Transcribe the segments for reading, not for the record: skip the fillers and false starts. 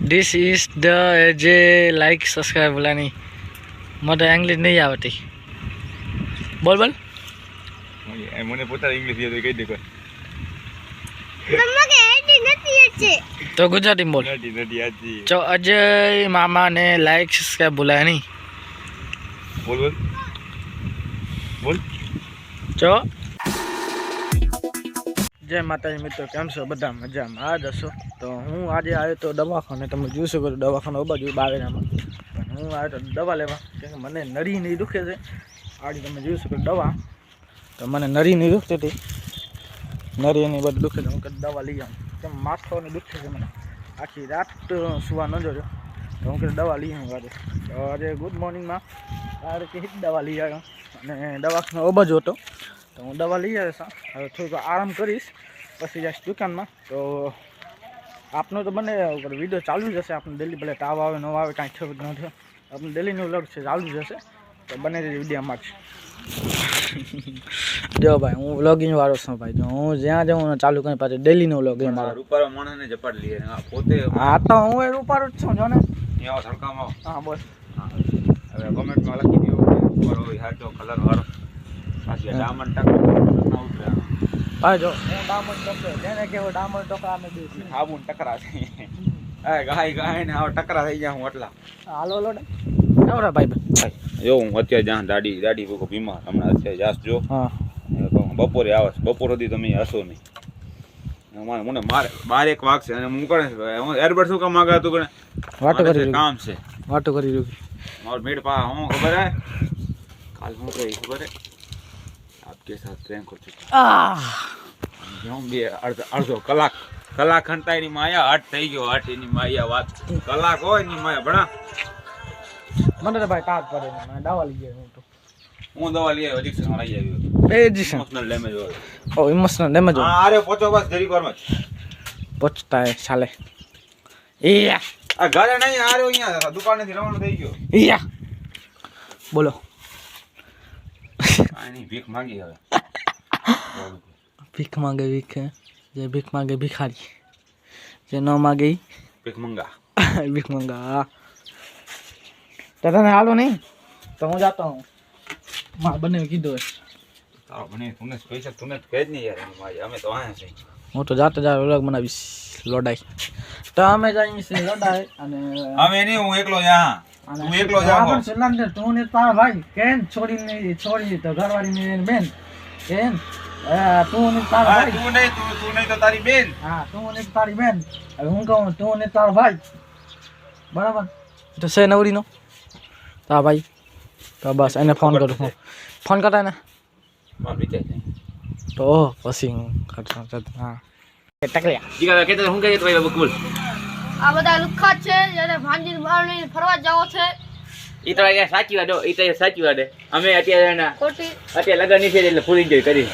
This is the J like subscribe बोला नहीं मैं इंग्लिश नहीं आवती बोल बोल મને પોતા ઇંગ્લિશ યાદ કહી દે કોઈ મમ્મા કે હેડી નથી છે तो गुजराती में बोल નડી નડી આજી तो अजय मामा ने लाइक सब्सक्राइब बोला नहीं બોલ બોલ બોલ तो जय माता मित्रों केम छो बधा मजा में आज हशो तो हूँ आज आयो तो दवाखाने तमे जोई शको तो दवाखानो बाजू बावेरामां पण हूँ आयो तो दवा लेवा केम के मने नरी नहीं दुखे छे आज तमे जोई शको दवा तो मने नरी नहीं दुखती थी नरी नहीं बध दुखे तो हूँ दवा लई आऊँ केम माथो ने दुखे छे मने आखी रात सुवा न जोयो तो हूँ दवा लई आऊँ आज तो आज गुड मॉर्निंग में आ रीते दवा लई आयो अने दवाखानो बाजू हतो तो हूँ दवा लई आव्यो छुं हवे थोड़ो आराम करीश पछी जाईश दुकान में तो आपनो तो बने विडियो चालू जैसे आपने डेली भले ताव आवे न आवे कांई खबर न थे अपने डेली नो व्लॉग छे चालू जैसे तो बने विडियो में जो भाई हूँ व्लॉगिंग वाळो छुं भाई जो हूँ ज्यां जाऊँ चालू करी पाछो डेली नो व्लॉग मारो રૂપારો માણસને જપાડ લીએ પોતે हाँ तो हूँ ए रूपारो छुं जो ने ન્યાઓ સરકામાં हाँ बस હવે કમેન્ટમાં લખી દો રૂપારો હાચો કલર વાળો પાછી ડામંડ ટક ના ઉતરે भाई जो डामंड टोके जेने केवो डामंड टोका में दे આબુન ટકરા છે એ ગાય ગાય ને આવ ટકરા થઈ જા હું એટલા हालो लो एवडा भाई જો હું અત્યારે જ્યાં દાડી દાડી ભૂકો બીમાર હમણાં અત્યારે જાસ જો हाँ બપોરે આવે બપોર સુધી તમે હસો નહીં મને મારે 12 વાગશે અને હું કરે હું એરબડ શું કામ માંગા તું કણે वाटो करी કામ છે वाटो करी रुकी और मेरे पास हूँ खबर है काल हूँ गई खबर है आपके साथ प्रेम कर चुका हूँ भी अर्धो कलाक कलाक खंडता एनी माया 8 થઈ ગયો 8 એની માયા વાત કલાક હોય એની માયા બડા મને તો ભાઈ તાજ પડે ને દવા લઈ ગયો હું તો હું દવા લઈ આવ્યો એડિક્શન લઈ આવ્યો एडिशन ઇમોશનલ ડેમેજ હોય ओ इमोशनल डैमेज હા અરે પહોંચો બસ જરી પર મત पहुंचता है साले या આ ઘરે નહીં આરે અહીંયા દુકાને થી રવાના થઈ ગયો या बोलो આની ભીખ માંગી હવે भीख मांगे जे भीख मांगे भिखारी जे न मांगे ભીખ મંગા भीख मांगा तो तने हालो नहीं तो हूँ जाता हूँ माँ बने कीधो है તારો મને તુને પૈસા તુને કહેજ નહીં યાર એની માયા અમે તો આયા છે હું તો જાતે જ વ્લોગ બનાવીશ લોડાઈ તો અમે જઈએ છીએ લોડાઈ અને અમે નહીં હું એકલો જા તું એકલો જા પણ સુલાંદર તું ને તારા ભાઈ કેન છોડીને છોડી તો ઘરવાળી ને બેન કેન તું ને તારા ભાઈ તું નહીં તો તારી બેન હા તું ને તારી બેન હવે હું કહું તું ને તારો ભાઈ બરાબર તો છે નવરીનો તારા ભાઈ તો બસ એને ફોન કરું હું ફોન કરતા ને માર વિચાર નહીં તો પછી હું કરતો હા ટકલ્યા જીગા કે તો હું કહે તો ભાઈ બકુલ આ બધા લુખ્ખા છે જ્યારે ભાંજી બહાર લઈને ફરવા જાવ છે ઈ તો અહીંયા સાચી વાત ઈ તો સાચી વાત અમે અત્યારે એના ખોટી અત્યારે લગન ની છે એટલે ફૂલ એન્જોય કરી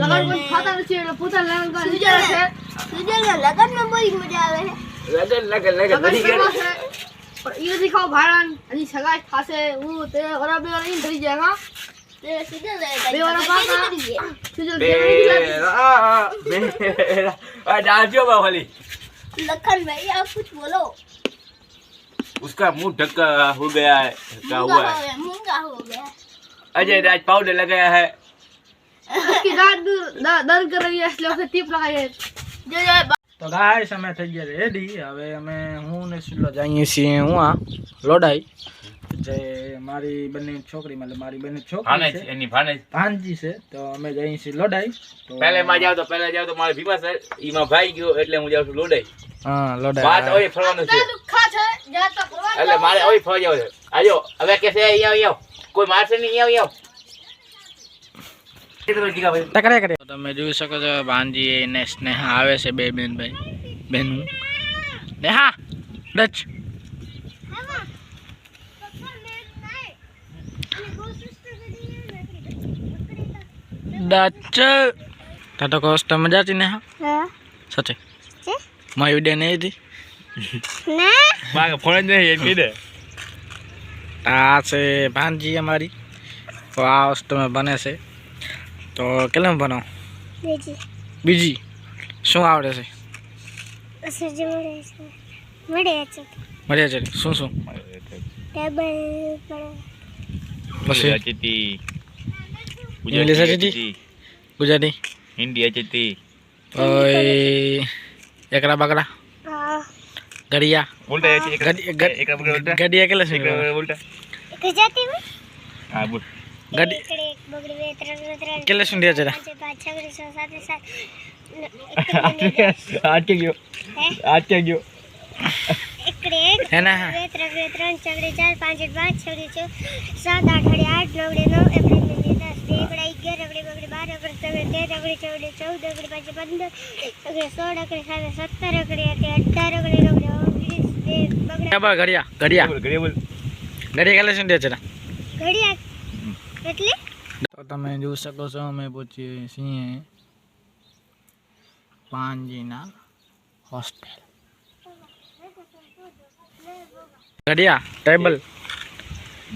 લગન કોઈ ખાતા નથી એટલે પૂછા લગન પર વિચાર છે સુજલના લગનમાં બહુ મજા આવે છે લગન બની ગયા પણ ઈ નથી ખાવ ભાડન હજી સગાઈ થાશે હું તે ઓરા બે ઓરા ઈન થઈ જાય હા તે સુજલ બે ઓરા પાકા સુજલ બે आ डांसियो बावली लखन भाई आप कुछ बोलो उसका मुंह ढका हो गया है ढका हुआ है मूंगा हो गया अजय राज पाउडर लगाया है उसकी दर्द कर रही है इसलिए उसे टीप लगाई है जो તો ગાઈસ અમે થઈ ગયા રેડી હવે અમે હું ને સુલો જઈએ છીએ હું આ લોડાઈ જે મારી બંને છોકરી मतलब મારી બંને છોકરી છે એની ભાને ભાંજી છે તો અમે જઈએ છીએ લોડાઈ તો પહેલે માં જાવ તો મારે ભીમા સર ઈમાં ભાઈ ગયો એટલે હું જાઉં છું લોડાઈ હા લોડાઈ વાત ઓય ફરવાનું છે दुखा है जा तक એટલે મારે ઓય ફરવા જાવ છે આજો હવે કે છે અહીંયા કોઈ મારશે નહીં અહીંયા ટકરે કરે તમે જોઈ શકો છો ભાંજી ને સ્નેહા આવે છે બે બેન ભાઈ બેનું નેહા ડચ डच तो कस्टमर जाती नेहा हां सचे मैं वीडियो नहीं थी ना मां फोन नहीं है मीडे आ से भांजी हमारी तो आस्ट में बने से तो केले में बनाओ बीजी बीजी શું આવડે છે સજી મળે છે મળ્યા છે શું શું ટેબલ પર પછી અચેતી ઇંગ્લિશ અચેતી ગુજરાતી હિન્દી અચેતી ઓય એકડા બકડા ગડિયા બોલતા છે એક બોલતા ગડિયા કેટલા છે બોલતા ગુજરાતી માં હા બોલ ગડી એક બગડી બે ત્રણ કેટલા સુંડિયા છે પાંચ પાંચ છગડી 6 7 આટકે ગયો આટકે ગયો એકડે એક હે ના બે ત્રણ છગડી 4 5 5 છગડી 7 8 8 9 9 એપ્રિલ 10 એકડા 11 એકડે બગડી 12 એકડે 13 એકડે 14 એકડે 15 એકડે 16 એકડે 17 એકડે 18 એકડે 19 બરાબર ગડિયા ગડિયા બોલ ઘરે બોલ ગડિયા કેટલા સુંડિયા છે ઘડિયા એટલે તો તમે જોઈ શકો છો અમે પહોંચીએ છીએ પાનજીના હોસ્ટેલ ગડિયા ટેબલ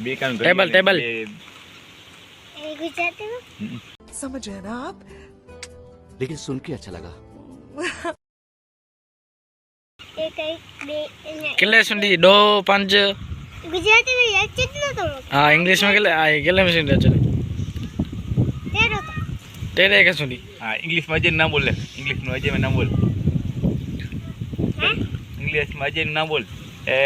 બે કામ ટેબલ એ ગુજરાતી માં समझ रहे हैं ना आप लेकिन सुन के अच्छा लगा એક એક બે કેટલા સુંડી દો પાંચ ગુજરાતી માં યાદ છે જ નતો હા ઇંગ્લિશમાં કેટલા સુંડિયા છે તેરો તો તેરે કે સુંડી હા ઇંગ્લિશમાં અજય ના બોલે ઇંગ્લિશમાં અજય ના બોલ ઇંગ્લિશમાં અજય ના બોલ એ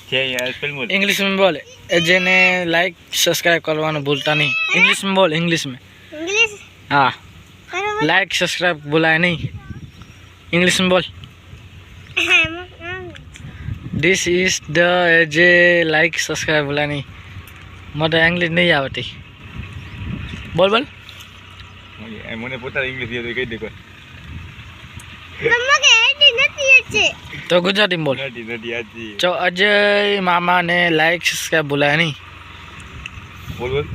છે સ્પેલ બોલ इंग्लिश में बोले જેને લાઈક સબસ્ક્રાઇબ કરવાનું ભૂલતા નહીં इंग्लिश में बोल इंग्लिश में इंग्लिश हाँ करो लाइक सब्सक्राइब बुलाए नहीं इंग्लिश में बोल this is the J like subscribe बुलाए नहीं मत इंग्लिश नहीं आवती बोल बोल મને પોતા ઇંગ્લિશ યાદ કહી દે કોઈ मम्मा के हेडी નથી છે तो गुजराती में बोल નથી નથી આજી जो अजय मामा ने लाइक सब्सक्राइब बुलाया नहीं બોલ બોલ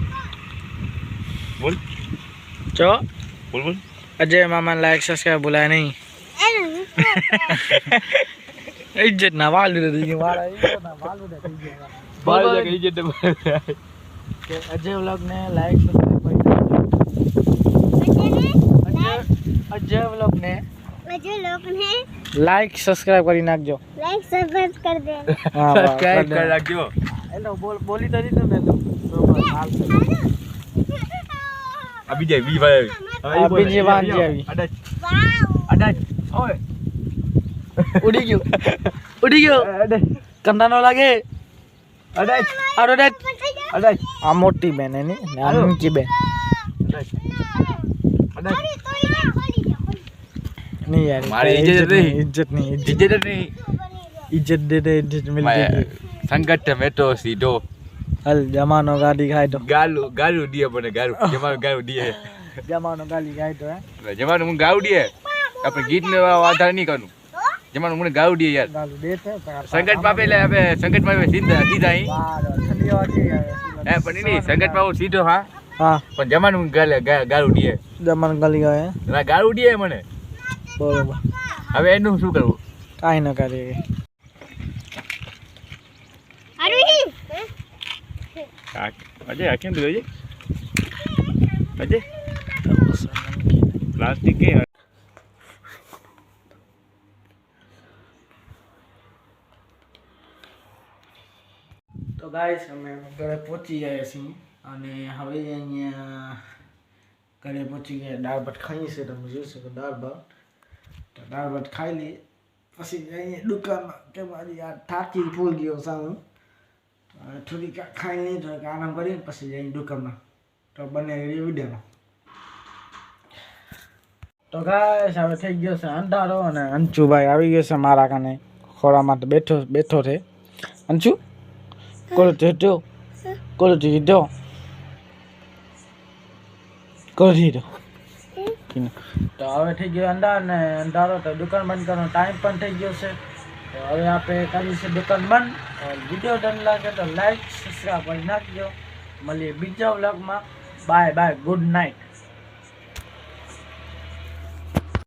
બોલ जो બોલ બોલ अजय मामा ने लाइक सब्सक्राइब बुलाया नहीं इज्जत ना वालू दे दी वाला इज्जत ना वालू दे दी બાર જગ્યા ઇજ્જત કે અજય વ્લોગ ને લાઈક સબસ્ક્રાઇબ કરી અજય વ્લોગ ને मुझे लोग ने લાઈક સબસ્ક્રાઇબ કરી નાખજો लाइक सब्सक्राइब कर दे હા સબસ્ક્રાઇબ કરી રાખજો હેલો બોલી તો દીધું ને તો આ બીજે બીજી ભાઈ આ બીજી વાંજી આવી. અડાચ वाओ અડાચ ઓય ઉડી ગયો કંડા નો લાગે અડાચ આરો ડેટ અડાચ આ મોટી બેન એની ને આ નાની બેન અડાચ नहीं यार मारी इज्जत नहीं। इज्जत नहीं ઇજ્જત નહીં इज्जत दे दे इज्जत मिलती है સંગઠ મેટો સીધો हल जमानो गाली खाए तो ગાલુ ગાલુ દીએ મને ગાલુ જમાનું ગાલુ દીએ जमानो गाली खाए तो है જમાનું હું ગાવ દીએ આપણે ગીત ને આધાર નહીં કરવું જમાનું મને ગાવ દીએ યાર गालू देते સંગઠ પાપે એટલે આપણે સંગઠ પાપે સીધા સીધા અહીં ठंडी हवा थी હે પણ નહીં સંગઠ પાપો સીધો હા हाँ પણ જમાનું ગાલુ દીએ जमानो गाली खाए ના ગાલુ દીએ મને बरोबर હવે એનું શું કરવું काई न करे अरे અજય આ કેમ દીધો અજય પ્લાસ્ટિક કે તો ગાઈસ અમે ઘરે પહોંચી ગયા છીએ અને હવે અહીંયા ઘરે પહોંચી ગયા દાળ ભાત ખાઈએ છીએ તમે જોઈ શકો દાળ ભાત તો દાળ ભાત ખાઈ લઈએ પછી અહીંયા દુકાનમાં કે મારી આ થાકી ફૂલ ગયો સારું થોડીક ખાઈ લઈએ થોડીક આરામ કરીને પછી જઈને દુકાનમાં તો બંને વિડીયોમાં તો ગાઈસ હવે થઈ ગયો છે અંધારો અને અંશુભાઈ આવી ગયો છે મારા કાને ખોળા માટે બેઠો છે અંશુ કોલો ઠીઠો તો હવે થઈ ગયો અંધારો તો દુકાન બંધ કરવાનો ટાઈમ પણ થઈ ગયો છે તો હવે આપણે કરી છે દુકાન બંધ વિડીયો ડન લાગે તો લાઈક સબસ્ક્રાઈબ કરી નાખજો મળીએ બીજા વ્લોગમાં બાય બાય ગુડ નાઇટ